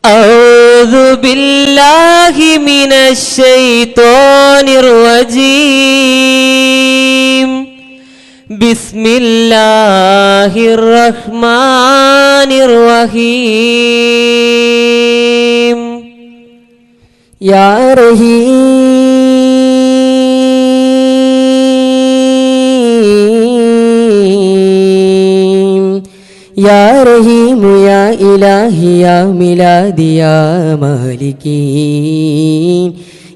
أعوذ بالله من الشيطان الرجيم بسم الله الرحمن الرحيم يا رحيم يا رحيم يا إلهي يا ميلادي يا مالكي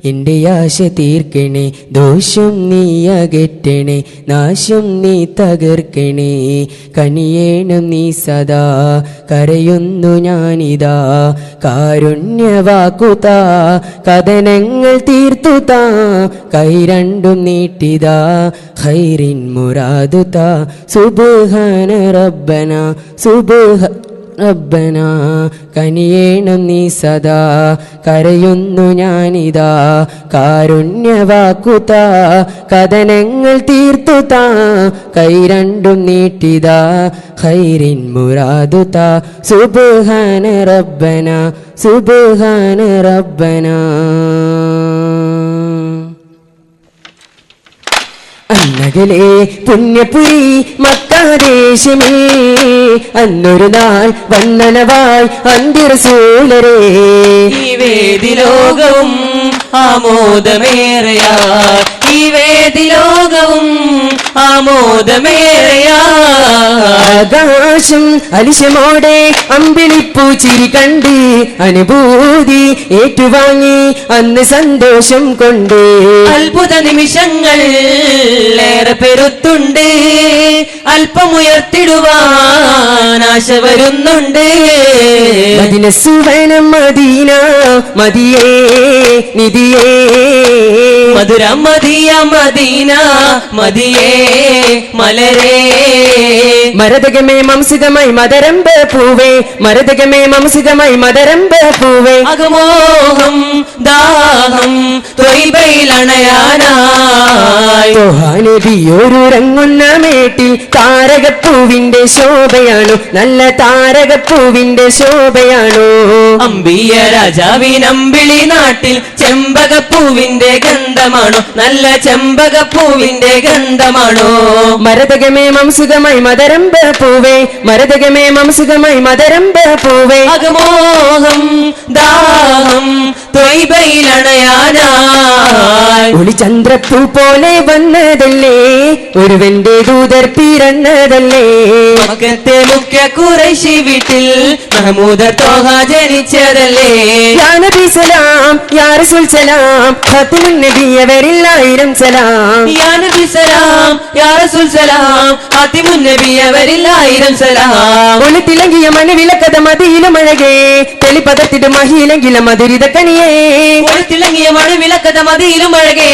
എൻ്റെ ആശ തീർക്കണേ, ദോഷം നീ അകറ്റണേ, നാശം നീ തകർക്കണേ, കനിയേണം നീ സദാ, കരയുന്നു ഞാനിതാ, കാരുണ്യവാക്കുതാ, കഥനങ്ങൾ തീർത്തുതാ, കൈ രണ്ടും നീട്ടിതാ, ഖൈറിൻ മുറാദുതാ, സുബ്ഹാന റബ്ബന റബ്ബന കനിയേണം നീ സദാ, കരയുന്നു ഞാനിതാ, കാരുണ്യവാക്കുതാ, കഥനങ്ങൾ തീർത്തുതാ, കൈ രണ്ടും നീട്ടിതാ, ഖൈറിൻ മുറാദുതാ, സുബ്ഹാന റബ്ബന സുബ്ഹാന റബ്ബന. അന്നകലെ പുണ്യപുരി മക്കാദേശമേ, അന്നൊരു നാൾ വന്ദനവായി അന്ത്യറസൂലരേ, ഈ വേദിലോകവും ആമോദമേറയാ, ഈ വേദിലോകവും ആമോദമേറയാ. ആകാശം അലിശമോടെ അമ്പിളിപ്പൂ ചിരി കണ്ട്, അനുഭൂതി ഏറ്റുവാങ്ങി അന്ന് സന്തോഷം കൊണ്ട്, അത്ഭുത നിമിഷങ്ങൾ ഏറെ പെരുത്തുണ്ട്, അല്പമുയർത്തിടുവാൻ ആശ വരുന്നുണ്ട്. മദീന സുവനം മദീന മദിയേ നിധിയേ, മധുരം മദിയ മദീന മദിയേ മലരേ. മരതകമേ മംസിതമായി മദരംബ പൂവേ, മരതകമേ മംസിതമായി മദരംബ പൂവേ, അകമോഹം ദാഹം ത്വയ്ബയിലണയാനായി നബിയൊരുറങ്ങുന്ന മേട്ടിൽ താരകപ്പൂവിന്റെ ശോഭയാണോ, നല്ല താരകപ്പൂവിന്റെ ശോഭയാണോ. അമ്പിയ രാജാവിനമ്പിളി നാട്ടിൽ ചെമ്പകപ്പൂവിന്റെ ഗന്ധമാണോ, നല്ല ചെമ്പകപ്പൂവിന്റെ ഗന്ധമാണോ. മരതകമേ മംസുഖമായി മദരംബ പൂവേ, മരതകമേ മംസുഖമായി മദരംബ പൂവേ, അകമോഹം ദാഹം ത്വയ്ബയിലണയാനായി ഒളിചന്ദ്രപ്പൂ പോലെ വന്നതല്ലേ, ഒരുവന്റെ ദൂതർ പിറന്നതല്ലേ. മക്കത്തെ മുഖ്യ ഖുറൈശി വീട്ടിൽ മഹമൂദ് തോഹ ജനിച്ചതല്ലേ. യാ നബി സലാം യാ റസൂൽ സലാം, ഖാതിമുൻ നബിയവരിൽ ആയിരം സലാം. യാ നബി സലാം യാ റസൂൽ സലാം, ഖാതിമുൻ നബിയവരിൽ ആയിരം സലാം. ഒളിത്തിളങ്ങിയ മണിവിളക്കഥ മതിയിലും അഴകേ, തെളിപതത്തിടും മഹിയിലെങ്കില മധുരിത കനിയേ. ഒളിത്തിളങ്ങിയ മണിവിളക്കഥ മതിയിലും അഴകേ,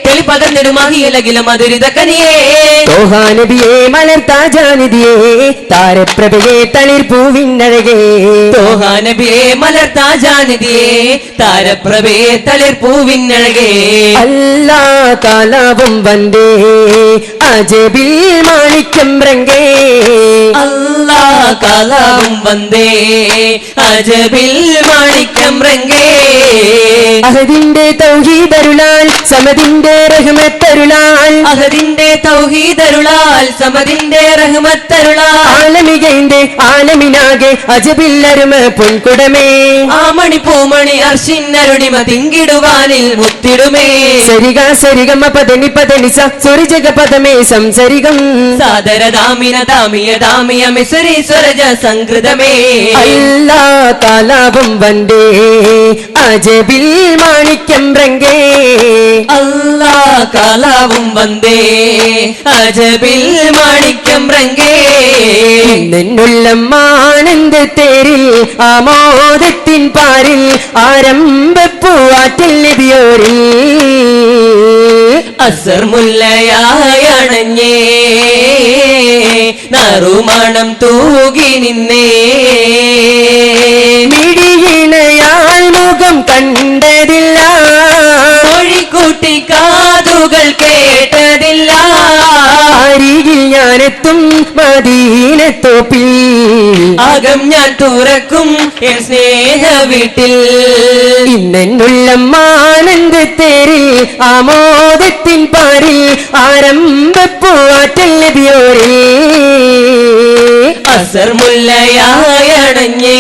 തെളിപതർന്നിടും മഹിയിലകില മധുരിത കനിയേ. തോഹ നബിയേ മലർത്താജാനിധിയേ, താരപ്രഭയെ തളിർ പൂവിനഴകേ. തോഹ നബിയേ മലർത്താജാനിധിയേ, താരപ്രഭേ തളിർ പൂവിനഴകേ. അല്ലാ കാലാവും വന്ദേ അജബിൽ മാണിക്യം രംഗേ, അല്ലാ കാലാവും വന്ദേ അജബിൽ മാണിക്യം രംഗേ. അഹദിന്റെ തൗഹീദരുളാൽ സമദിന്റെ റഹ്മത്തരുളാൽ, അഹദിന്റെ തൗഹീദരുളാൽ സമദിന്റെ റഹ്മത്തരുളാൽ. ആലമികന്റെ ആലമിനാകെ അജബില്ലരുമ പൊൻകുടമേ, ആ മണി പൂമണി അർഷിന്നരുണിമ തിങ്കിടുവാനിൽ മുത്തിടുമേ. സരിഗ സരിഗമ പദനി പദനിസ സുരിജഗ പദമേ സംസരിഗം, സാദര ദാമിന ദാമിയ ദാമിയ മിസരി സ്വരജ സംകൃതമേ. അല്ലാ കാലാവും വന്ദേ അജബിൽ മാണിക്യം രംഗേ, അല്ലാ കാലാവും വന്ദേ അജബിൽ മാണിക്യം രംഗേ. നിന്നുള്ള ആനന്ദത്തേരിൽ ആമോദത്തിൻ പാരിൽ ആരംഭപ്പൂവാറ്റിൽ നബിയോരിൽ, അസർ മുല്ലയായണഞ്ഞേ നറുമണം തൂകി നിന്നേ. മിഴിയിണയാൽ മുഖം കണ്ടതില്ല, മൊഴിക്കൂട്ടി കാതുകൾ കേട്ടതില്ല. അരികിൽ ഞാനെത്തും മദീനത്തോപ്പിൽ, അകം ഞാൻ തുറക്കും എൻ സ്നേഹ സ്നേഹ വീട്ടിൽ ഇന്നെന്നുള്ളം ആനന്ദത്തേരിൽ ആമോദത്തിൻ പാരിൽ ആരംഭപ്പൂവാറ്റൽ നബിയോരിൽ അസർ മുല്ലയായണഞ്ഞേ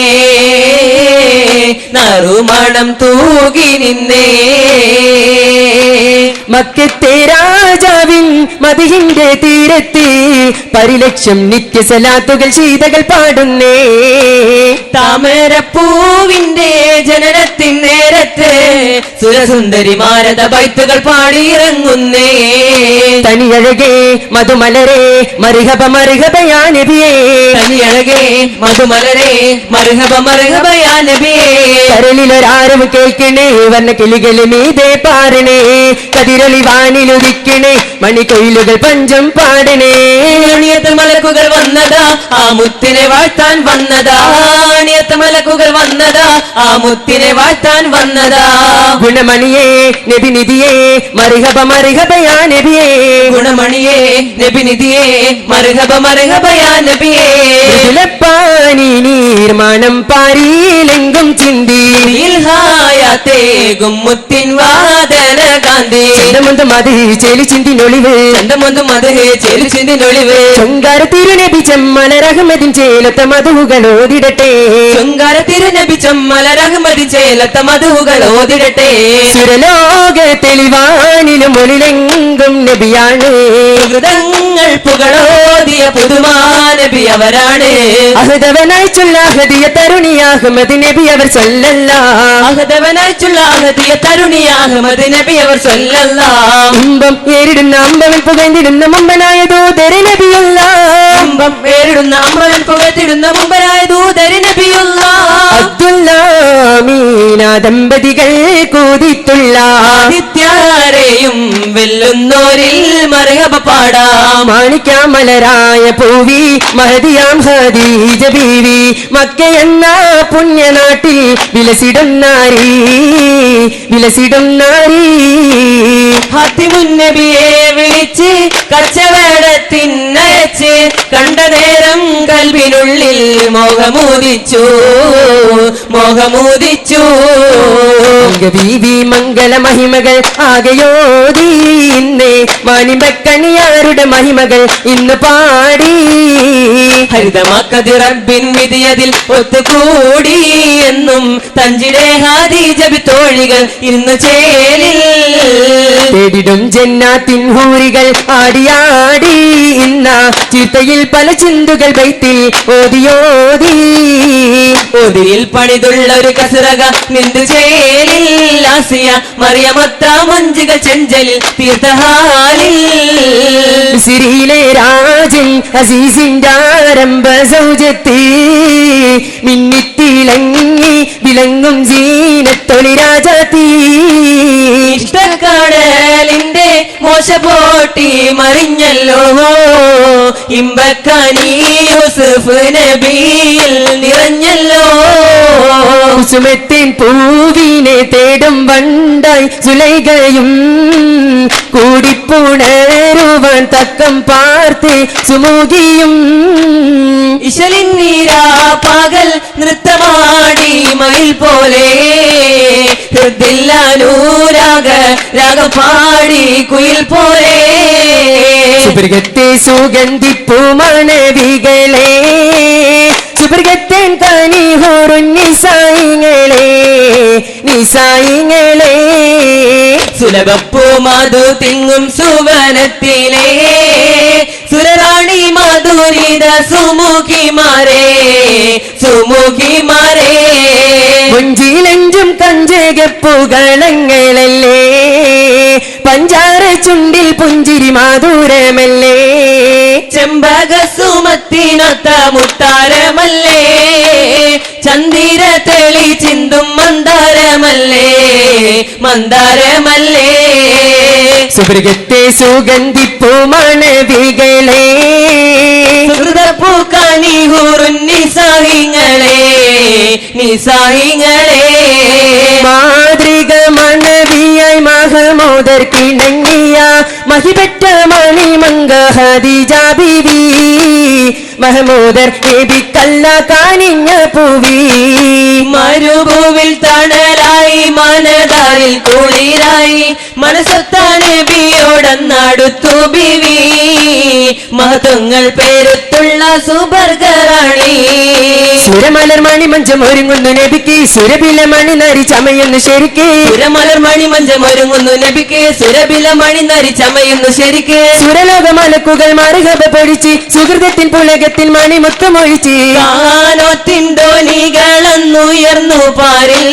നറുമണം തൂകി നിന്നേ മക്കത്തെ രാജാവിൻ മദിഹിന്റെ തീരത്ത് പരിലക്ഷം നിത്യസലാത്തുകൾ ശീതകൾ പാടുന്നേ താമരപ്പൂവിന്റെ ജനനത്തിൻ നേരത്ത് സുരസുന്ദരിമാരത ബൈത്തുകൾ പാടിയിറങ്ങുന്നേ തനിയഴകേ മധുമലരെ മറിഹബ മറിഹബയാ നബിയേ തനിയഴകേ മധുമലരെ മർഹബ മർഹബയാ നബിയേ കരളിലൊരാരവ് കേൾക്കണേ വർണ്ണ കിളികള് മീതെ പാരണേ കതിരൊളി വാനിലുദിക്കണേ മണിക്കൊയിലുകൾ പഞ്ചം പാടണേ അണിയത്ത് മലക്കുകൾ വന്നതാ ആ മുത്തിനെ വാഴ്ത്താൻ വന്നതാ അണിയത്ത് മലക്കുകൾ വന്നതാ ആ മുത്തിനെ വാഴ്ത്താൻ വന്നതാ ഗുണമണിയേ നബി നിധിയേ മറിഹബ മറിഹബയാ നബിയേ ഗുണമണിയേ നബി നിധിയേ മർഹബ മർഹബയാ നബിയേ പാനി നീർമാണം പാരിയിലെങ്കും ചിന്തി ിൽഹായത്തേകും മുത്തിൻ വാദന കാന്തി ചന്തമൊന്ത് മത് ചെലി ചിന്തിനൊളിവ് ചന്തമൊന്തും അത് ചെലു ചിന്തിനൊളിവ് ചൊങ്കാര തിരുനബി ചെമ്മലരഹമ്മദിൻ ചേലത്ത മധുകൾ ഓതിടട്ടെ ചൊങ്കാര തിരുനബി ചമ്മലരഹമ്മദി ചേലത്ത മധുകൾ ഓതിടട്ടെ സുരലോക തെളിവാനിലും ഒളിലെങ്കും നബിയാണ് ഹൃദങ്ങൾ പുകളോതിയ പുതുമാനബി അവരാണ് അഹദവനായി ചൊല്ല അഹദിയ തരുണി അഹമ്മദ് നബി അവർ ചൊല്ലല്ല അഹദവനായിട്ടുള്ള അഹദിയ തരുണി അഹമ്മദ് നബി അവർ ചൊല്ലല്ലാ ഇമ്പം ഏറിടുന്ന അമ്പവൻ പുകഴ്ന്നിടുന്ന മുമ്പനായ ദൂതര നബിയുള്ള അമ്പം പേരിടുന്ന അമ്പവൻ പുകഴ്ത്തിടുന്ന മുമ്പനായ ദൂതരി നബിയുള്ള അബ്ദുല്ലാമീന ദമ്പതികൾ കൂതിത്തുള്ള ആദിത്യാരെയും വെല്ലുന്നോരിൽ മർഹബ പാടാം മാണിക്യാമലരായ പൂവി മഹദിയാം ഖദീജ ബീവി മക്കയെന്ന പുണ്യനാട്ടിൽ വിലസിടും നാരി ഹത്തിമുന്നബിയെ വിളിച്ച് കച്ചവടത്തിനയച്ച് കണ്ട നേരം കൽവിനുള്ളിൽ മോഹമൂദിച്ചു ബീവി മംഗള മഹിമകൾ ആകയോതി ഇന്ന് മാണിമ്പക്കണിയാരുടെ മഹിമകൾ ഇന്ന് പാടി ഹരിതമാക്കതി റബ്ബിൻ വിധിയതിൽ ഒത്തുകൂടി എന്നും തഞ്ചിടെ ഹാദീജബി തോഴികൾ ഇന്ന് ചേലിൽ തേടിടും ജന്നാത്തിൻ ഹൂറികൾ ആടിയാടി ഇന്ന ചിത്തയിൽ പല ചിന്തുകൾ ബൈത്തിൽ ഓതിയോതി ഒതിയിൽ പണിതുള്ള ഒരു കസറക നിന്തു ചേലിൽ ആസിയ മറിയമത്ത മഞ്ചുകൾ ചെഞ്ചലിൽ തീർത്ഥഹാലിൽ സിരിയിലെ രാജൻ അസീസിന്റെ ആരംഭ സൗജത്തി മിന്നിത്തിളങ്ങി വിളങ്ങും ജീനത്തൊളി രാജാത്തി ഇഷ്ടക്കടലിന്റെ മോശപോട്ടി മറിഞ്ഞല്ലോ ഇമ്പക്കാനി യൂസുഫ് നബിയിൽ നിറഞ്ഞല്ലോ കുസുമത്തിൻ പൂവിനെ തേടും വണ്ടായി സുലൈകയും കൂടിപ്പുണരുവാൻ തക്കം പാർത്ത് സുമുഖിയും ഇശലിൻ നീരാ പകൽ നൃത്തമാടി മയിൽ പോലെ ഹൃദില്ലാനൂരാഗ രാഗം പാടി കുയിൽ പോലെ സുബൃഗത്തെ സുഗന്ധിപ്പൂമണവികളെ സുബൃഗത്തേൻ കനി ഹോറും നിസായിങ്ങളെ സുലഭപ്പൂ മധു തിങ്ങും സുവനത്തിലെ സുരറാണി മധുരിത സുമുഖിമാരെ മുഞ്ചിലഞ്ചും കഞ്ചകപ്പുകളങ്ങളല്ലേ പഞ്ചാര ചുണ്ടിൽ പുഞ്ചിരി മാധുരമല്ലേ ചെമ്പക സുമത്തിനൊത്ത മുത്താരമല്ലേ ചന്ദിര തെളി ചിന്തും മന്ദാരമല്ലേ മന്ദാരമല്ലേ സുവർഗത്തെ സുഗന്ധിപ്പൂമണവികളെ സുഹൃതപ്പൂക്കാനിഹൂറുൻ നിസാഹിങ്ങളെ നിസാഹിങ്ങളെ മാതൃക മണവിയായി മഹമൂദർ കിണങ്ങിയ മഹിപെറ്റ മണിമങ്ക ഖദീജ ബീവി മഹമൂദർ നബിക്കല്ല കാനിഞ്ഞ പൂവി മരുഭൂവിൽ തണലായി മനതാരിൽ കുളിരായി മനസ്സൊത്ത നബിയോടന്നടുത്തു ബിവി മഹത്വങ്ങൾ പേരുത്തുള്ള സുബർഗറാണി സുരമലർ മണിമഞ്ചം ഒരുങ്ങുന്നു നബിക്ക് സുരബില മണി നരി ചമയുന്നു ശരിക്ക് സുരമലർ മണിമഞ്ചം ഒരുങ്ങുന്നു നബിക്ക് സുരബില മണി നരി ചമയുന്നു ശരിക്ക് സുരലോക മലക്കുകൾ മറുകപ പൊടിച്ച് സുഹൃതത്തിൻ പുളകത്തിൽ മണിമുത്തമൊഴിച്ച് കാനോത്തിൻ ധോനികളെന്നുയർന്നു പാരിൽ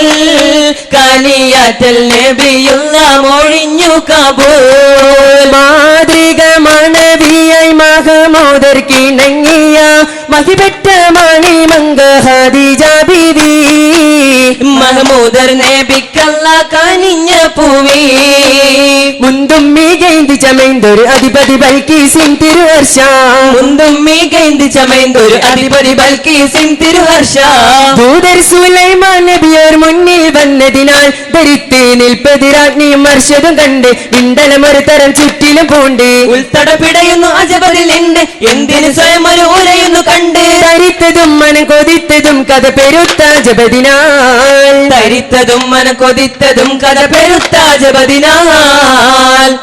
കാലിയാറ്റൽ നബിയുള്ള മൊഴിഞ്ഞു കബൂൽ മാതൃക മണവിയായി മഹമൂദർ കിണങ്ങിയ മഹിപെറ്റ മണിമങ്ക ഖദീജ ബീവി മഹമൂദർ നബിക്കല്ല കനിഞ്ഞ പൂവി മുന്തും മികൈന്തി ചമൈന്തൊരു അധിപതി ബൽക്കീസിൻ തിരുവർഷ മുന്തും മികൈന്തി ചമൈന്തൊരു അധിപതി ബൽക്കീസിൻ തിരുഹർഷ ദൂതർ സുലൈമാൻ നബിയോർ മുന്നിൽ വന്നതിനാൽ ധരിത്ത് നിൽപ്പതിരാജ്ഞിയും മർഷദും കണ്ട് വിണ്ടലമൊരു തരം ചുറ്റിലും പൂണ്ട് ഉൾത്തട പിടയുന്നു അജപതിലുണ്ട് എന്തിന് സ്വയം ഒരു ഉലയുന്നു കണ്ട് ധരിത്തതും മനം കൊതിത്തതും കഥ പെരുത്ത ജപതിനാൽ ധരിത്തതും മന കൊതിത്തതും കഥ പെരുത്ത ജപതിനാൽ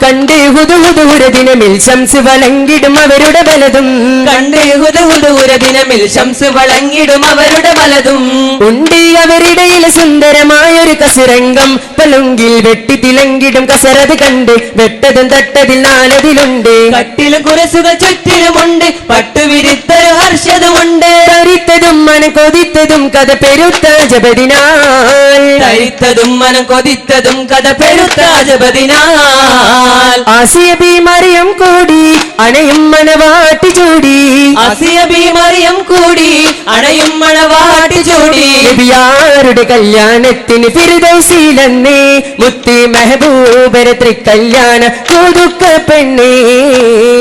കണ്ട് ഹുദുഹുദുരദിനമിൽ ശംസ് വലങ്കിടും അവരുടെ ബലതും കണ്ട് ഹുദുഹുദൂര ദിനമിൽ ശംസ് വളങ്ങിടും അവരുടെ ബലതും ഉണ്ട് അവരിടയിലെ സുന്ദരമായൊരു കസുരംഗം പലുങ്കിൽ വെട്ടി തിലങ്കിടും കസരത് കണ്ട് വെട്ടതും തട്ടതിൽ നാലതിലുണ്ട് കട്ടിലും കുരസുകൾ ചുറ്റിലുമുണ്ട് പട്ടുവിരിത്തൊരു ഹർഷതുമുണ്ട് ധരിത്തതും മനം കൊതിത്തതും കഥ പെരുത്ത ജപതിനാൽ ധരിത്തതും മനം കൊതിത്തതും കഥ പെരുത്ത ജപതിനാൽ ആസിയ ബീമറിയം കൂടി അണയും മനവാട്ടി ചൂടി ആസിയ ബീമറിയം കൂടി അണയും മണവാട്ടി ചൂടി നബിയാരുടെ കല്യാണത്തിന് ഫിർദൗസിലെന്നേ മുത്തി മെഹബൂബര തൃക്കല്യാണ പുതുക്ക പെണ്ണേ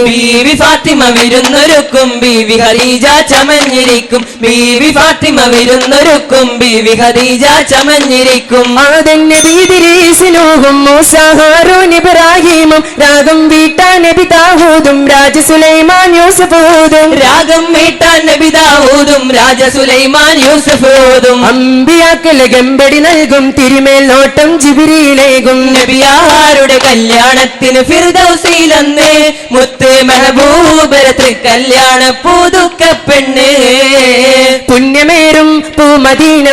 ബീവി ഫാത്തിമ വിരുന്നൊരുക്കും ബീവി ഖദീജ ചമഞ്ഞിരിക്കും ബീവി ഫാത്തിമ വിരുന്നൊരുക്കും ബീവി ഖദീജ ചമഞ്ഞിരിക്കും ആദൻ നബി ഇദ്രീസ് നൂഹും മൂസ ഹാറൂൻ ഇബ്രാഹീമും രാഗം വീട്ടാൻ നബി ദാവൂദും രാജ സുലൈമാൻ യൂസുഫ് ഹൂദും രാഗം വീട്ടാൻ നബി ദാവൂദും രാജ സുലൈമാൻ യൂസുഫ് ഹൂദും അമ്പിയാക്കല് ഗമ്പടി നൽകും തിരുമേൽ നോട്ടം ജിബ്രീലേകും നബിയാരുടെ കല്യാണത്തിന് ഫിർദൗസിലെന്ന് മുത്ത് മെഹബൂബര തൃക്കല്യാണ പുതുക്ക പെണ്ണ് പുണ്യമേറും പൂമദീന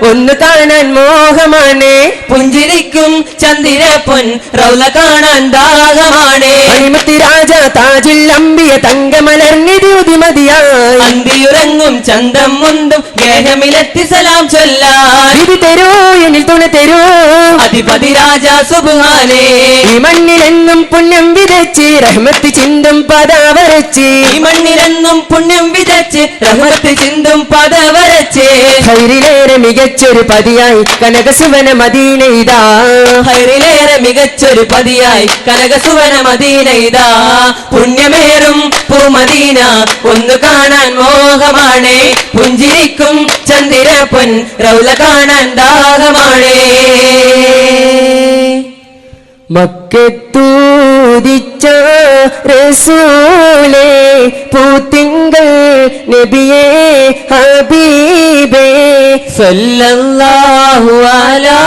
ഒന്ന് കാണാൻ മോഹമാണ് പുഞ്ചിരിക്കും ചന്ദിര പൊൻ റൗല കാണാൻ ദാഹമാണ് അണിമത്തി രാജ താജുൽ അമ്പിയ തങ്കമലർന്നിതി ഉദിമതിയായി അന്തിയുറങ്ങും ചന്തം മുന്തും ഗേഹമിലെത്തി സലാം ചൊല്ലാൻ വിധി തരൂ എന്നിൽ തുണ തരൂ അധിപതി രാജ സുബ്ഹാനേ ഈ മണ്ണിലെന്നും പുണ്യം വിതച്ച് റഹ്മത്ത് ചിന്തും പദാവരച്ച് ഈ മണ്ണിലെന്നും പുണ്യം വിതച്ച് റഹ്മത്ത് ചിന്തും പദ വരച്ച് ഹൈറിലേറെ മികച്ചൊരു പതിയായി കനകസുവന മദീന ഇതാ ഹൈറിലേറെ മികച്ചൊരു പതിയായി കനകസുവന മദീന ഇതാ പുണ്യമേറും പൂമദീന ഒന്ന് കാണാൻ മോഹമാണ് പുഞ്ചിരിക്കും ചന്ദിര പൊൻ റൗല കാണാൻ ദാഹമാണ് മക്കത്തൂതിച്ച റസൂലേ പൂത്തിങ്കൾ നബിയേ ഹബീബേ സല്ലല്ലാഹു അലാ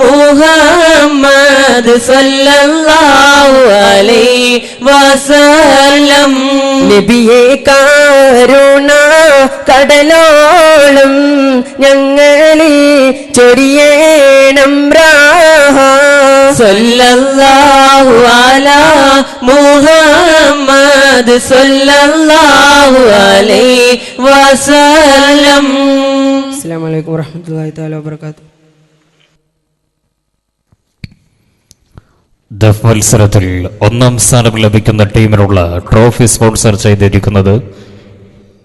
മുഹമ്മദ് സല്ലല്ലാഹു അലൈഹി വസല്ലം നബിയെ കാരുണ കടലോളം ഞങ്ങളിൽ ചൊരിയേണം രാഹ സല്ലല്ലാഹു അലാ മുഹമ്മദ് സല്ലല്ലാഹു അലൈഹി വസല്ലം. അസ്സലാമു അലൈക്കും വറഹ്മത്തുള്ളാഹി തആല വബറകാതുഹു. ദഫ് മത്സരത്തിൽ ഒന്നാം സ്ഥാനം ലഭിക്കുന്ന ടീമിനുള്ള ട്രോഫി സ്പോൺസർ ചെയ്തിരിക്കുന്നത്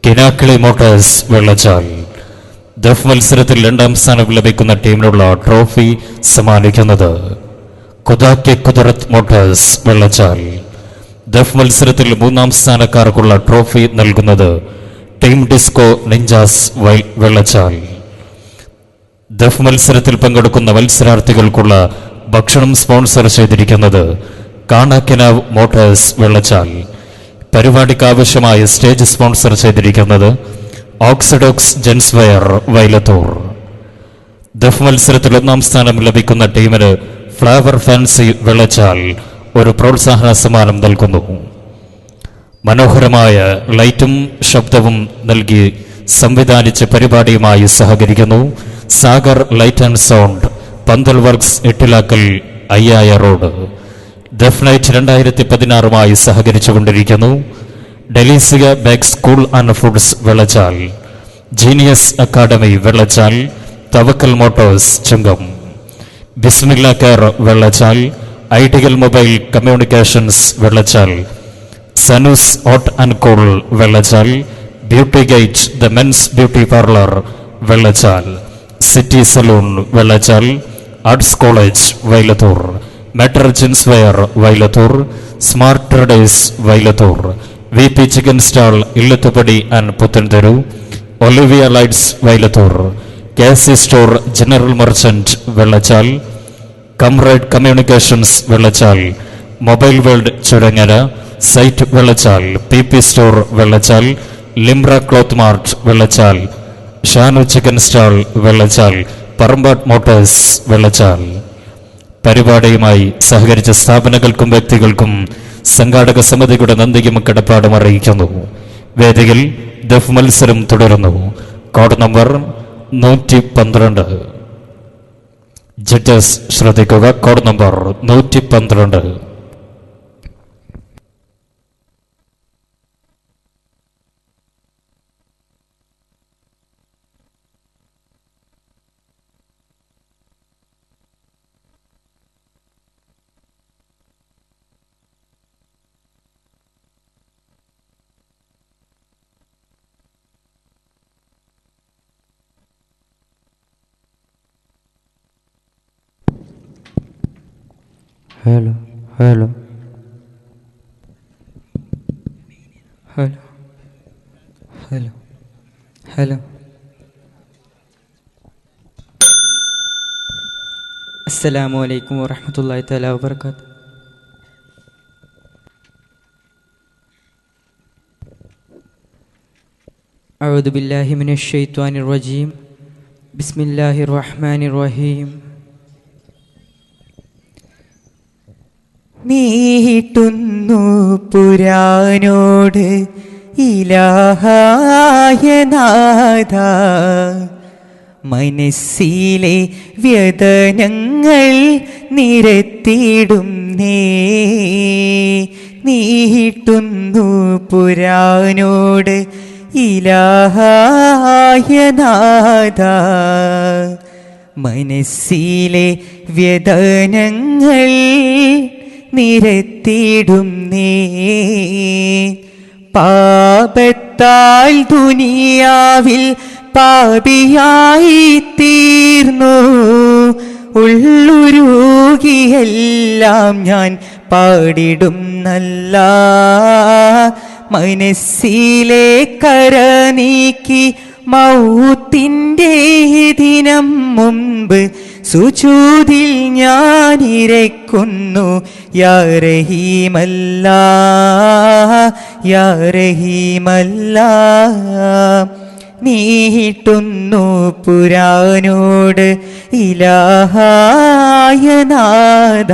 കിനാക്കിളി മോട്ടോഴ്സ് വെള്ളച്ചാൽ. ദഫ് മത്സരത്തിൽ രണ്ടാം സ്ഥാനം ലഭിക്കുന്ന ടീമിനുള്ള ട്രോഫി സമ്മാനിക്കുന്നത് കൊതാക്കി കുദറത്ത് മോട്ടോഴ്സ് വെള്ളച്ചാൽ. ദഫ് മത്സരത്തിൽ 3ാം സ്ഥാനക്കാർക്കുള്ള ട്രോഫി നൽകുന്നത് ടീം ഡിസ്കോ നിഞ്ചാസ് വെള്ളച്ചാൽ. ദഫ് മത്സരത്തിൽ പങ്കെടുക്കുന്ന മത്സരാർത്ഥികൾക്കുള്ള ഭക്ഷണം സ്പോൺസർ ചെയ്തിരിക്കുന്നത് കാണാക്കിനാവ് മോട്ടോഴ്സ് വെള്ളച്ചാൽ. പരിപാടിക്ക് ആവശ്യമായ സ്റ്റേജ് സ്പോൺസർ ചെയ്തിരിക്കുന്നത് ഓക്സിഡോക്സ് ജെൻസ് വെയർ വൈലത്തൂർ. ദഫ് മത്സരത്തിൽ 1ാം സ്ഥാനം ലഭിക്കുന്ന ടീമിന് ഫ്ലവർ ഫാൻസി വെള്ളച്ചാൽ ഒരു പ്രോത്സാഹന സമ്മാനം നൽകുന്നു. മനോഹരമായ ലൈറ്റും ശബ്ദവും നൽകി സംവിധാനിച്ച പരിപാടിയുമായി സഹകരിക്കുന്നു Sagar light and sound, pandal works, Ittilakkal, Ayyaya road. Daf night 2016 സഹകരിച്ചുകൊണ്ടിരിക്കുന്നു Delicia bag school and foods Vellachal, genius academy Vellachal, Thavakkal motors Chungam, Bismilla care Vellachal, ideal mobile communications Vellachal, Sanoos hot and cool Vellachal, beauty gate the men's beauty parlour Vellachal, city saloon Vellachal, arts college Vailathur, metro gents wear Vailathur, smart traders Vailathur, V P chicken stall Illathupadi and Puthentheru, Olivia lights Vailathur, K C store general merchant Vellachal, comrade communications Vellachal, mobile world Churangara, site Vellachal, P P store Vellachal, Limbra cloth mart Vellachal, Shanu chicken stall Vellachal, Parambat motors Vellachal. പരിപാടിയുമായി സഹകരിച്ച സ്ഥാപനങ്ങൾക്കും വ്യക്തികൾക്കും സംഘാടക സമിതിയുടെ നന്ദിയും കടപ്പാടും അറിയിക്കുന്നു. വേദിയിൽ ദഫ് മത്സരം തുടരുന്നു. Code number 112. ജഡ്ജസ് ശ്രദ്ധിക്കുക, code number 112. Hello hello hello hello hello അസ്സലാമു അലൈക്കും വറഹ്മത്തുള്ളാഹി തആല വബറകാതുഹു. അഊദു ബില്ലാഹി മിനശ് ശൈത്വാനിർ റജീം. ബിസ്മില്ലാഹിർ റഹ്മാനിർ റഹീം. നീട്ടുന്നു പുരാനോട് ഇലാഹായ നാഥ, മനസ്സിലെ വ്യതനങ്ങൾ നിരത്തിടുന്നേ. നീട്ടുന്നു പുരാനോട് ഇലാഹായ നാഥ, മനസ്സിലെ വ്യതനങ്ങൾ നിരത്തിടുന്നേ. പാപത്താൽ ദുനിയാവിൽ പാപിയായി തീർന്നു, ഉള്ളുരുകിയെല്ലാം ഞാൻ പാടിടുന്നല്ല. മനസ്സിലെ കര നീക്കി മൗത്തിൻ്റെ ദിനം മുമ്പ് സുജൂദിൽ ഞാനിരക്കുന്നു. യാ റഹീമല്ലാ, യാ റഹീമല്ലാ. നീട്ടുന്നു പുരാനോട് ഇലാഹായ നാഥ,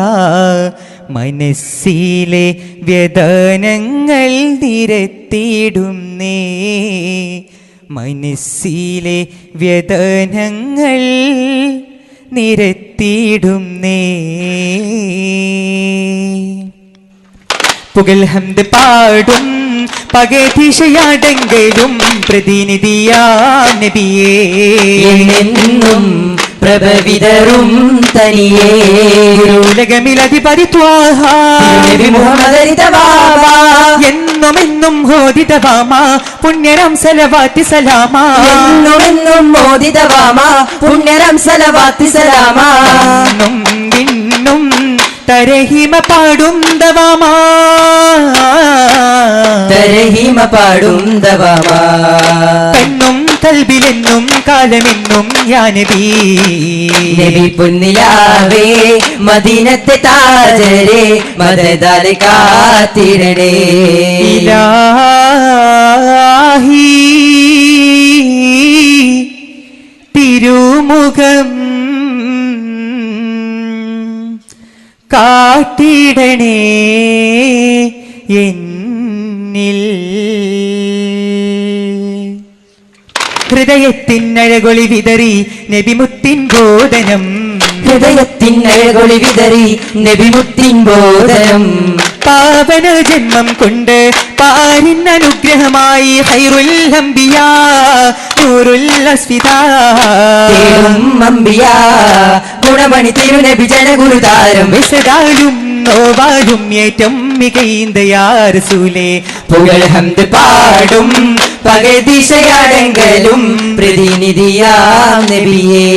മനസ്സിലെ വ്യതനങ്ങൾ നിരത്തിടുന്നേ. മനസ്സിലെ വ്യതനങ്ങൾ നിരത്തിടുന്നേ. പുകൽ ഹംദ് പാടും പകതിശയാടെങ്കിലും പ്രതിനിധിയാ നബിയേ. എന്നെന്നും പ്രഭവിതരും തനിയേ ഗുരുലകമിലധിപതി ത്വാഹ നബി മുഹമ്മദ് അരിതവാമ. എന്നുമെന്നും ഹോദിതവാമ പുണ്യരം സലവാത്തി സലാമ. എന്നുമെന്നും മോദിതവാമ പുണ്യരം സലവാത്തി സലാമ. എന്നും വിണ്ണും തരഹിമ പാടുന്തവമാ തരഹിമ പാടുന്തവമാ കണ്ണും കൽബിലെന്നും കാലമെന്നും യാ നബി നബി പൊന്നിലാവേ മദീനത്തെ താജരെ മദദാലെ കാത്തിടണേ ഇലാഹി തിരുമുഖം കാട്ടിടണേ എന്നിൽ ഹൃദയത്തിനഴകൊളി വിതറി നബിമുത്തിൻ ബോധനം ഹൃദയത്തിനഴകൊളി വിതറി നബിമുത്തിൻ ബോധനം പാവന ജന്മം കൊണ്ട് പാരിൻ അനുഗ്രഹമായി ഖൈറുൽ അംബിയാ നൂറുൽ അസ്ഫിദാ തേടും അംബിയാ ഗുണമണി തിരുനബി ജനഗുരുതാരം വിശദാലും നോവാലും ഏറ്റം മികൈന്ത യാ റസൂലേ പുകഴ് ഹംദ് പാടും പകൽ ദിശയടങ്കലും പ്രതിനിധിയാം നബിയേ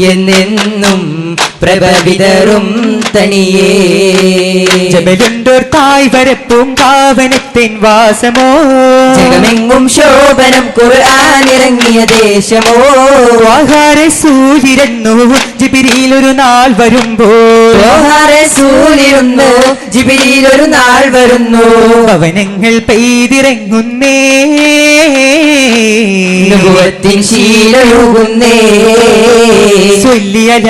എന്നെന്നും പ്രഭ വിതറും തണിയേ ജബലുണ്ടോർ തായ് വരപ്പും കാവനത്തിൻ വാസമോ ജഗമെങ്ങും ശോഭനം ഖുർആൻ ഇറങ്ങിയ ദേശമോ സൂര്യരുന്നു ജിബിരിയിൽ ഒരു നാൾ വരുമ്പോൾ സൂര്യരുന്നു ജിബിരിയിൽ ഒരു നാൾ വരുന്നു ഭവനങ്ങൾ പെയ്തിറങ്ങുന്നേ നുബുവത്തിൻ ശീലൊഴുകുന്നേ ചൊല്ലിയല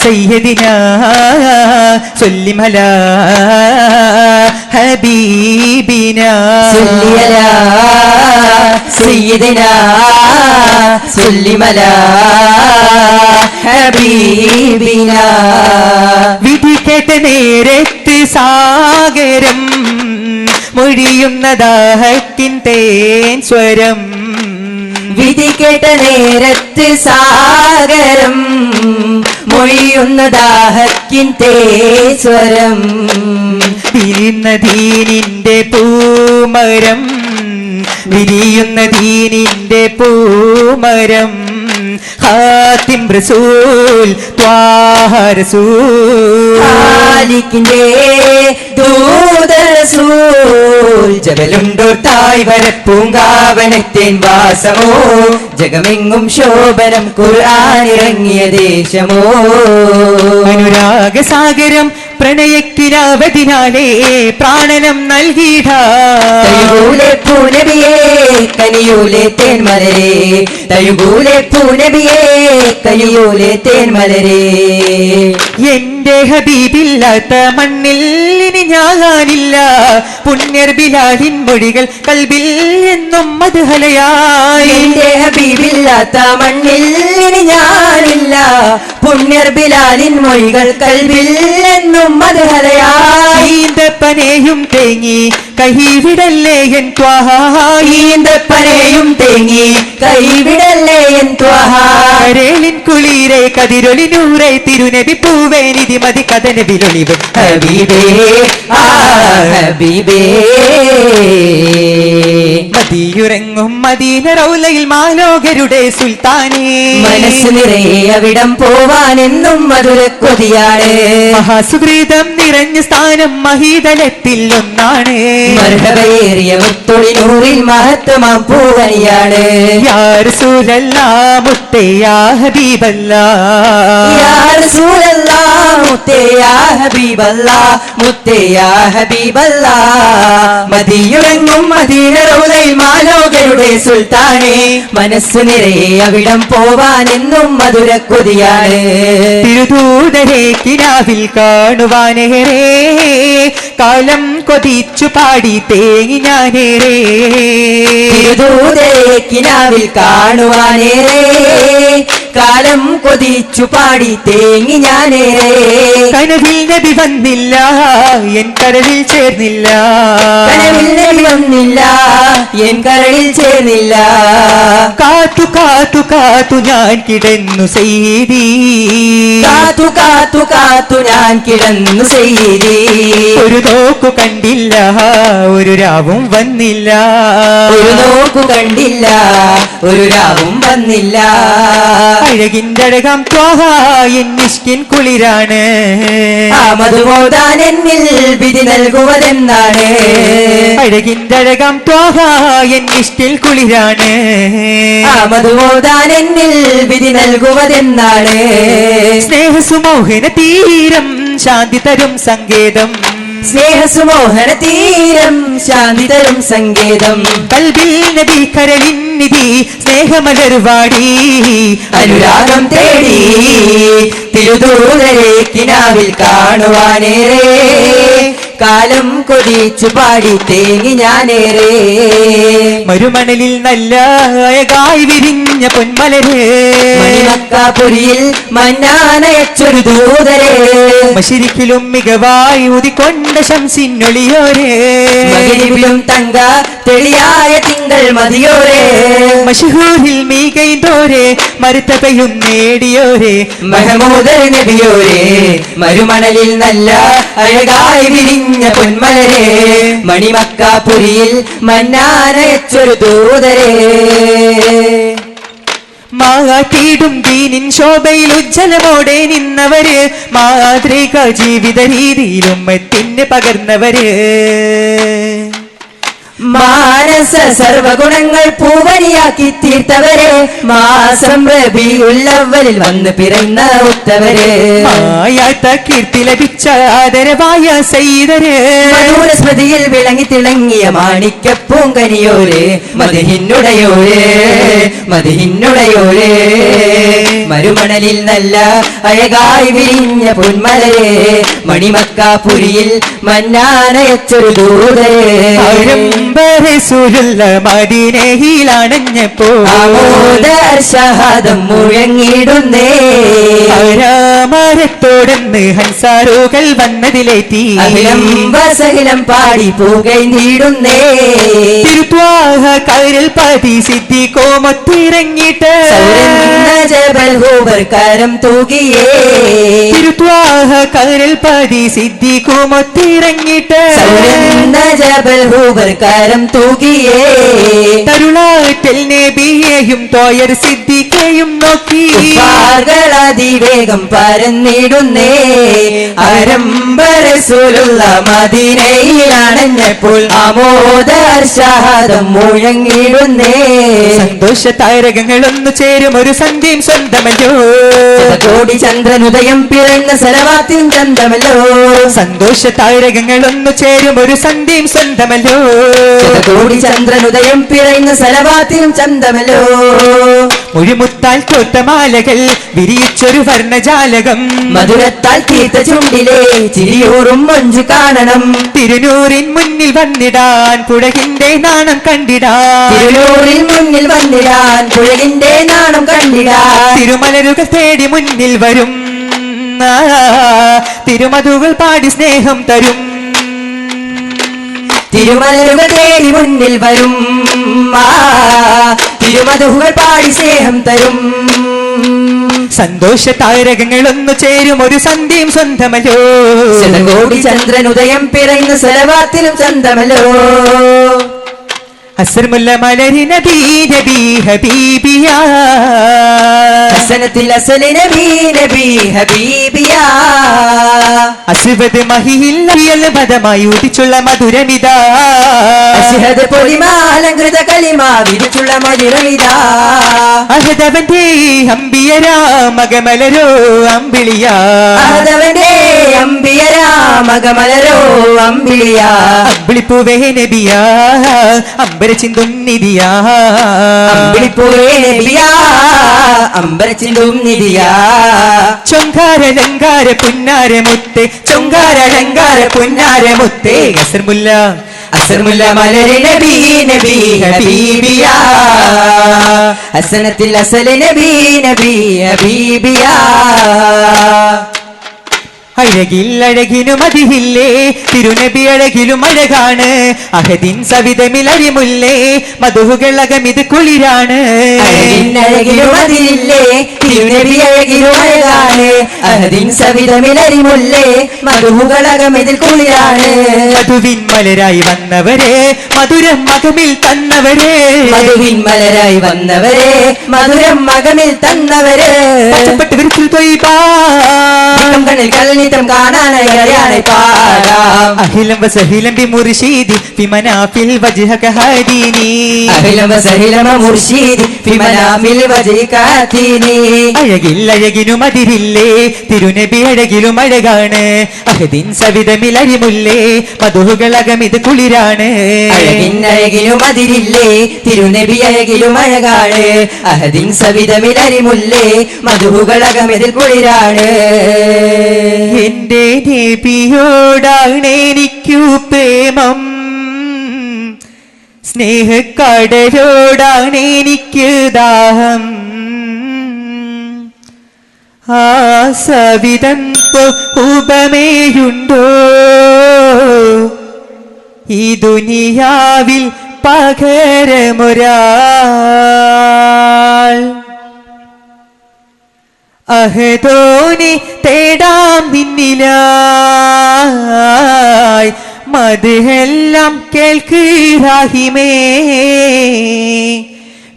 സയ്യദിന ചൊല്ലിമല ഹബീബിന സല്ലിയല സയ്യിദന സല്ലിമല ഹബീബിന വിധി കേട്ട നേരത്ത് സാഗരം മൊഴിയുന്നതാഹത്തിൻ തേൻ സ്വരം വിധി കേട്ട നേരത്ത് സാഗരം മൊഴിയുന്ന ദാഹത്തിൻ തേസ്വരം വിരിയുന്ന ദീനിന്റെ പൂമരം വിരിയുന്ന ദീനിന്റെ പൂമരം ഖാതിം റസൂൽ ത്വാഹ റസൂൽ ഖാലിഖിന്റെ ദൂത റസൂൽ ജബലുണ്ടോർ തായ് വരപ്പൂങ്കാവനത്തേൻ വാസമോ ജഗമെങ്ങും ശോഭനം ഖുർആൻ ഇറങ്ങിയ ദേശമോ അനുരാഗസാഗരം പ്രണയക്കിനാവതിനാലേ പ്രാണനം നൽകിയിട തയ്യൂലെ പൂനബിയേ കനിയൂലെ തേൻമലരേ തയ്യൂലെ പൂനബിയേ കനിയൂലെ തേൻമലരേ എന്റെ ഹബീബില്ലാത്ത മണ്ണിൽ ഇനി ഞാനില്ല പുണ്യർ ബിലാലിൻ മൊഴികൾ കൽബിൽ എന്നും മധുഹലയായി എന്റെ ഹബീബില്ലാത്ത മണ്ണിൽ ഇനി ഞാനില്ല പുണ്യർ ബിലാലിൻ മൊഴികൾ കൽബിൽ എന്നും മധുഹലയായി ഈന്തപ്പനയും തേങ്ങി കൈവിടല്ലേ എൻ ഈന്തപ്പനയും തേങ്ങി കൈവിടല്ലേ എൻ ത്വാഹാരേലിൻ കുളിരെ കതിരൊളിനൂറെ തിരുനബി പൂവേ നിധി മതി കഥനബിലൊളിവ് ഹബീബേ ആ ഹബീബേ മതിയുറങ്ങും മദീന റൗലയിൽ മാലോകരുടെ സുൽത്താനേ മനസ്സ് നിറയെ അവിടം പോവാനെന്നും മധുര കൊതിയാണ് മഹാസുഹൃതം നിറഞ്ഞ സ്ഥാനം മഹീതലത്തിൽ ഒന്നാണ് മർഹബയേറിയ മുത്തൊളിനൂറിൽ മഹത്വമാം പൂവനിയാണ് യാ റസൂലല്ലാ മുത്തേ യാ ഹബീബല്ലാ യാ റസൂലല്ലാ മുത്തേ യാ ഹബീബല്ലാ മുത്തേ യാ ഹബീബല്ലാ മദിയുറങ്ങും മദീന റൗലയിൽ മാലോകരുടെ സുൽത്താനേ മനസ്സ് നിറയെ അവിടം പോവാനെന്നും മധുര കൊതിയാണ് തിരുദൂതരെ കിനാവിൽ കാണുവാനേറെ കാലം കൊതിച്ചു പാടി തേങ്ങി ഞാനേറെ തിരുദൂതരെ കിനാവിൽ കാണുവാനേറെ കാലം കൊതിച്ചു പാടി തേങ്ങി ഞാനേറെ കനവിൽ നബി വന്നില്ല എൻ കരളിൽ ചേർന്നില്ല കനവിൽ നബി വന്നില്ല എൻ കരളിൽ ചേർന്നില്ല കാത്തു കാത്തു കാത്തു ഞാൻ കിടന്നു ചെയ്തി കാത്തു കാത്തു കാത്തു ഞാൻ കിടന്നു ചെയ്തി ഒരു നോക്കു കണ്ടില്ല ഒരു രാവും വന്നില്ല ഒരു നോക്കു കണ്ടില്ല ഒരു രാവും വന്നില്ല അഴകിന്റെ അഴകാം ത്വാഹ എന്നിഷ്കിൻ കുളിരാണ് മധുമോദാൻ എന്നിൽ വിധി നൽകുവതെന്നാണ് അഴകിന്റെ അഴകാം ത്വാഹ എന്നിഷ്കിൽ കുളിരാണ് മധുമോദാൻ എന്നിൽ വിധി നൽകുവതെന്നാണ് സ്നേഹസുമോഹന തീരം ശാന്തി തരും സങ്കേതം സ്നേഹസുമോഹന തീരം ശാന്തി തരും സങ്കേതം കൽബിൽ നബി കരളിൻ നിധി സ്നേഹമലർവാടി അനുരാഗം തേടി തിരുദൂതരെ കിനാവിൽ കാണുവാനേറെ കാലം കൊതിച്ചു പാടി തേങ്ങി ഞാനേറെ മരുമണലിൽ നല്ല അഴകായി വിരിഞ്ഞ പൊന്മലര് മണിമക്കാപുരിയിൽ മന്നാനയച്ചൊരു ദൂതരെ മശിരിക്കിലും മികവായി ഊതിക്കൊണ്ട ശംസിന്നൊളിയോരെ മകരിവിലും തങ്ക തെളിയായ തിങ്കൾ മതിയോരെ മഷഹൂരിൽ മീകൈന്തോരെ മരുത്തപയും നേടിയോരെ മഹമൂദർ നബിയോരെ മരുമണലിൽ നല്ല അഴകായി വിരിഞ്ഞ പൊന്മലരെ മണിമക്കാപുരിയിൽ മന്നാനയച്ചൊരു ദൂതരെ മാറ്റിടും ദീനിൻ ശോഭയിൽ ഉജ്ജലമോടെ നിന്നവര് മാതൃക ജീവിത രീതിയിലും എത്തിന് പകർന്നവര് മാനസ സർവഗുണങ്ങൾ പൂവണിയാക്കി തീർത്തവരെ മാസം റബീഉൽ വന്ന് പിറന്ന ഉത്തവരെ മായാത്ത കീർത്തി ലഭിച്ച ആദരവായ സൈദര് സ്മൃതിയിൽ വിളങ്ങി തിളങ്ങിയ മാണിക്ക പൂങ്കനിയോരെ മതിഹിന്നുടയോരെ മതിഹിന്നുടയോരെ മരുമണലിൽ നല്ല അഴകായി വിരിഞ്ഞ പൊന്മലരെ മണിമക്കാപുരിയിൽ മന്നാനയച്ചൊരു ദൂതരെ മദീനയിലണഞ്ഞപ്പോ ഷഹാദം മുഴങ്ങിടുന്നേ മരത്തോടെന്ന് ഹൻസാറുകൾ വന്നതിലേറ്റി സഹിലം പാടി പുകഴ്ന്നിടുന്നേ തിരുത്വാഹ കരൽ പതി സിദ്ധി കോമത്തിറങ്ങിട്ട് ജബൽ ഹൂബർ കരം തൂകിയേ തിരുത്വാഹ കരൽ പതി സിദ്ധി കോമത്തിറങ്ങിട്ട് ജബൽ ഹൂബർ കരം തൂകിയേ തരുളാറ്റൽ നബിയെയും തോയർ സിദ്ദിഖയും നോക്കി അതിവേഗം പരന്നിടുന്നേ ആരംഭരസൂലുള്ള മദീനയിലണഞ്ഞപ്പോൾ ആമോദർ ഷഹാദം മുഴങ്ങിടുന്നേ സന്തോഷ താരകങ്ങളൊന്നു ചേരും ഒരു സന്ധ്യയും സ്വന്തമല്ലോ കോടി ചന്ദ്രനുദയം പിറന്ന സലവാത്തിൻ ചന്തമല്ലോ സന്തോഷ താരകങ്ങളൊന്നു ചേരും ഒരു സന്ധ്യയും സ്വന്തമല്ലോ കോടി ചന്ദ്രനുദയം പിറന്ന സലവാത്തിനും ചന്തമല്ലോ മുഴുമുത്താൽ കോത്തമാലകൾ വിരിയിച്ചൊരു വർണ്ണജാലകം മധുരത്താൽ തീർത്ത ചുണ്ടിലെ ചിരിയൂറും മൊഞ്ചു കാണണം തിരുനൂറിൻ മുന്നിൽ വന്നിടാൻ പുഴകിന്റെ നാണം കണ്ടിടാൻ തിരുനൂറിൻ മുന്നിൽ വന്നിടാൻ പുഴകിന്റെ നാണം കണ്ടിടാൻ തിരുമലരുകൾ തേടി മുന്നിൽ വരും തിരുമധുകൾ പാടി സ്നേഹം തരും തിരുമലരുകൾ തേടി മുന്നിൽ വരും തിരുമധുകൾ പാടി സ്നേഹം തരും സന്തോഷ താരകങ്ങളൊന്നു ചേരും ഒരു സന്ധ്യയും സ്വന്തമല്ലോ കോടി ചന്ദ്രനുദയം പിറന്ന സലവാത്തിനും ചന്തമല്ലോ അസർമുല്ല മലരി നബി നബി ഹബീബിയാ ഹസനത്തിൽ അസലി നബി നബി ഹബീബിയാ അസ്വദ് മഹിയിൽ പദമായി ഉദിച്ചുള്ള മധുരമിതാ അസ്ഹദ് പൊലിമാലങ്കൃത കലിമ വിരിച്ചുള്ള മധുരമിതാ അഹദവന്റെ അമ്പിയരാ മകമലരോ അമ്പിളിയാ അഹദവന്റെ അമ്പിയരാ മകമലരോ അമ്പിളിയാ അമ്പിളിപ്പൂവേ നബിയാ അമ്പര ചിന്തും നിധിയാ അമ്പിളിപ്പൂവേ നബിയാ അമ്പര ചിന്തും നിധിയാ ചൊങ്കാരലങ്കാര പുന്നാര മുത്തേ ചൊങ്കാരലങ്കാര പുന്നാര മുത്തേ അസർമുല്ല അസർമുല്ല മലരി നബി നബി ഹബീബിയാ ഹസനത്തിൽ അസല നബി നബി ഹബീബിയാ അഴകിൽ അഴകിനും അതിരില്ലേ തിരുനബി അഴകിലും അഴകാണ് അഹദിൻ സവിതമിലരിമുല്ലേ മധുഹുകളകമിത് കുളിരാണ് അഴകിലും അതിരില്ലേ തിരുനബി അഴകിലും അഴകാണ് അഹദിൻ സവിതമിലരിമുല്ലേ മധുഹുകളകമിതിൽ കുളിരാണ് മധുവിൻ മലരായി വന്നവരെ മധുരം മകമിൽ തന്നവരെ മധുവിൻ മലരായി വന്നവരെ മധുരം മകമിൽ തന്നവരെ പച്ചപ്പെട്ടവരിൽ കണ്ണിൽ കൽനിത്തം കാണാനായി പാടാം അഖിലം വസഹിലം ബി മുർശീദി ഫി മനാഫിൽ വജ്ഹക ഹദീനി അഖിലം വസഹിലം മുർശീദി ഫി മനാഫിൽ വജ്ഹക ഹദീനി അഴകിൽ അഴകിനും അതിരില്ലേ തിരുനബി അഴകിലും അഴകാണ് അഹദിൻ സവിതമിലരിമുല്ലേ മധുഹുകളകമിത് കുളിരാണ് അഴകിൻ അഴകിലും അതിരില്ലേ തിരുനബി അഴകിലും അഴകാണ് അഹദിൻ സവിതമിലരിമുല്ലേ മധുഹുകളകമിതിൽ കുളിരാണ് എന്റെ നബിയോടാണ് എനിക്കു പ്രേമം സ്നേഹക്കടലോടാണ് എനിക്ക് ദാഹം ആ സവിതം ഉപമേയുണ്ടോ ഈ ദുനിയാവിൽ പകരമൊരാൾ അഹദോനെ തേടാം നിന്നിലായി മദ്ഹെല്ലാം കേൾക്ക് റാഹിമേ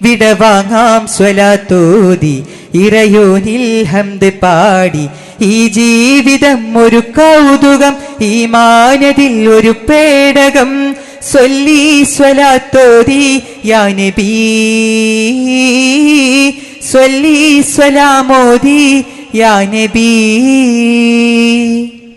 വിടവാങ്ങാം സ്വലാത്തോതി ഇറയോനിൽ ഹംദ് പാടി ഈ ജീവിതം ഒരു കൗതുകം ഈ മാനതിൽ ഒരു പേടകം സ്വല്ലി സ്വലാത്തോതി യാ നബി സ്വല്ലി സ്വലാമോദി യാ നബി